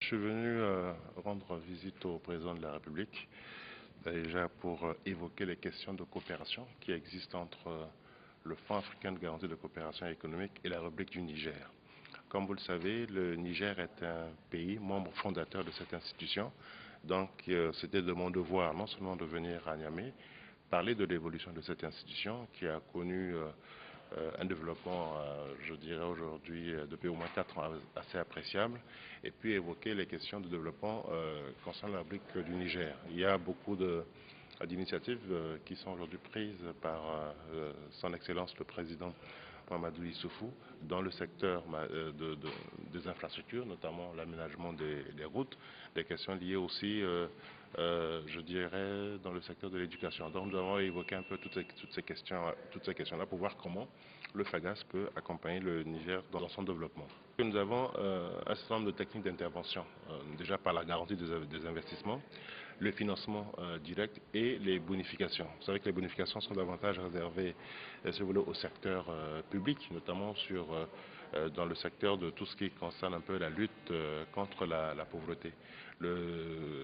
Je suis venu rendre visite au président de la République, déjà pour évoquer les questions de coopération qui existent entre le Fonds africain de garantie de coopération économique et la République du Niger. Comme vous le savez, le Niger est un pays membre fondateur de cette institution, donc c'était de mon devoir non seulement de venir à Niamey, parler de l'évolution de cette institution qui a connu un développement, je dirais aujourd'hui, depuis au moins 4 ans assez appréciable, et puis évoquer les questions de développement concernant la République du Niger. Il y a beaucoup d'initiatives qui sont aujourd'hui prises par son Excellence le Président Mamadou Issoufou dans le secteur des infrastructures, notamment l'aménagement des routes, des questions liées aussi, je dirais, dans le secteur de l'éducation. Donc nous avons évoqué un peu toutes ces questions-là pour voir comment le FAGAS peut accompagner le Niger dans son développement. Nous avons un certain nombre de techniques d'intervention, déjà par la garantie des investissements, le financement direct et les bonifications. Vous savez que les bonifications sont davantage réservées, si vous voulez, au secteur public, notamment dans le secteur de tout ce qui concerne un peu la lutte contre la pauvreté.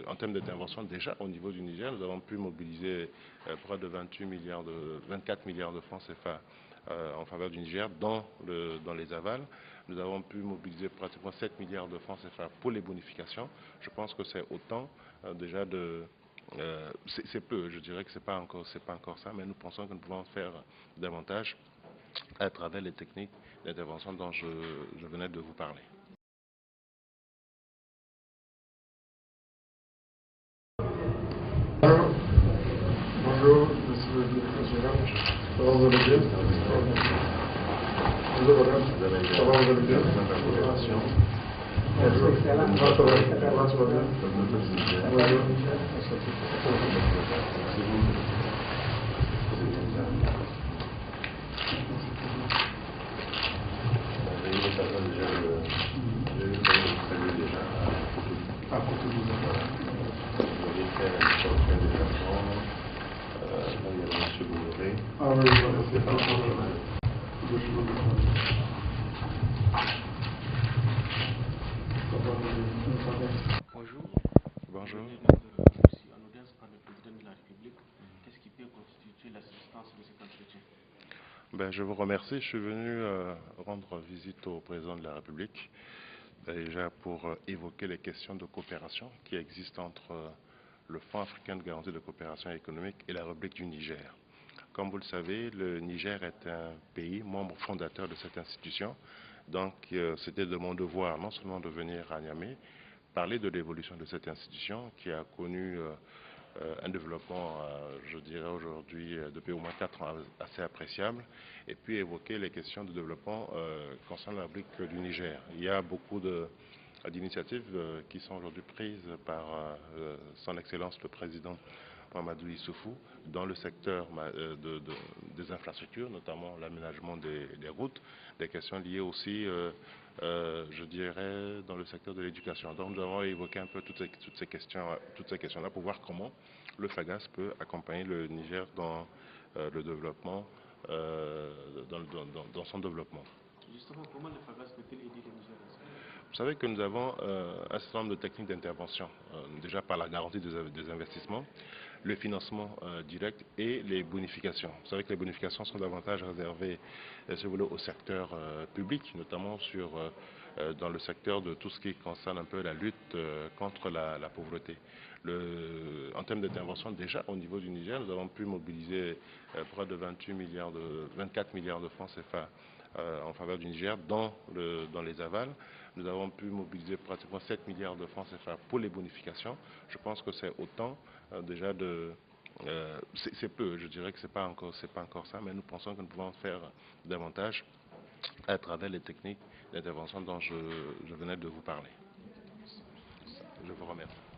En termes d'intervention, déjà au niveau du Niger, nous avons pu mobiliser près de 24 milliards de francs CFA en faveur du Niger dans les avals. Nous avons pu mobiliser pratiquement 7 milliards de francs CFA pour les bonifications. Je pense que c'est autant déjà c'est peu, je dirais que c'est pas encore ça, mais nous pensons que nous pouvons faire davantage à travers les techniques d'intervention dont je venais de vous parler. Bonjour, monsieur le directeur général. Ça va, vous allez bien? Bonjour, madame. Ça va, vous allez bien? Bonjour. Ça va bien? Bonjour. À côté de vous. Ah oui, voilà, c'est pas Bonjour. Bonjour. Je suis en audience par le président de la République. Qu'est-ce qui peut constituer l'assistance de cet entretien? Je vous remercie. Je suis venu rendre visite au président de la République, déjà pour évoquer les questions de coopération qui existent entre le Fonds africain de garantie de coopération économique et la République du Niger. Comme vous le savez, le Niger est un pays membre fondateur de cette institution, donc c'était de mon devoir non seulement de venir à Niamey, parler de l'évolution de cette institution qui a connu un développement, je dirais aujourd'hui, depuis au moins 4 ans assez appréciable, et puis évoquer les questions de développement concernant la République du Niger. Il y a beaucoup d'initiatives qui sont aujourd'hui prises par son Excellence le Président Mamadou Issoufou dans le secteur des infrastructures, notamment l'aménagement des routes, des questions liées aussi, je dirais, dans le secteur de l'éducation. Donc nous avons évoqué un peu toutes ces questions-là pour voir comment le FAGAS peut accompagner le Niger dans le développement, dans son développement. Justement, comment le FAGAS peut-il aider le Niger? Vous savez que nous avons un certain nombre de techniques d'intervention, déjà par la garantie des investissements, le financement direct et les bonifications. Vous savez que les bonifications sont davantage réservées, si vous voulez, au secteur public, notamment dans le secteur de tout ce qui concerne un peu la lutte contre la pauvreté. En termes d'intervention, déjà au niveau du Niger, nous avons pu mobiliser près de 24 milliards de francs CFA en faveur du Niger dans les avals. Nous avons pu mobiliser pratiquement 7 milliards de francs CFA pour les bonifications. Je pense que c'est autant déjà c'est peu, je dirais que c'est pas encore ça, mais nous pensons que nous pouvons faire davantage à travers les techniques d'intervention dont je venais de vous parler. Je vous remercie.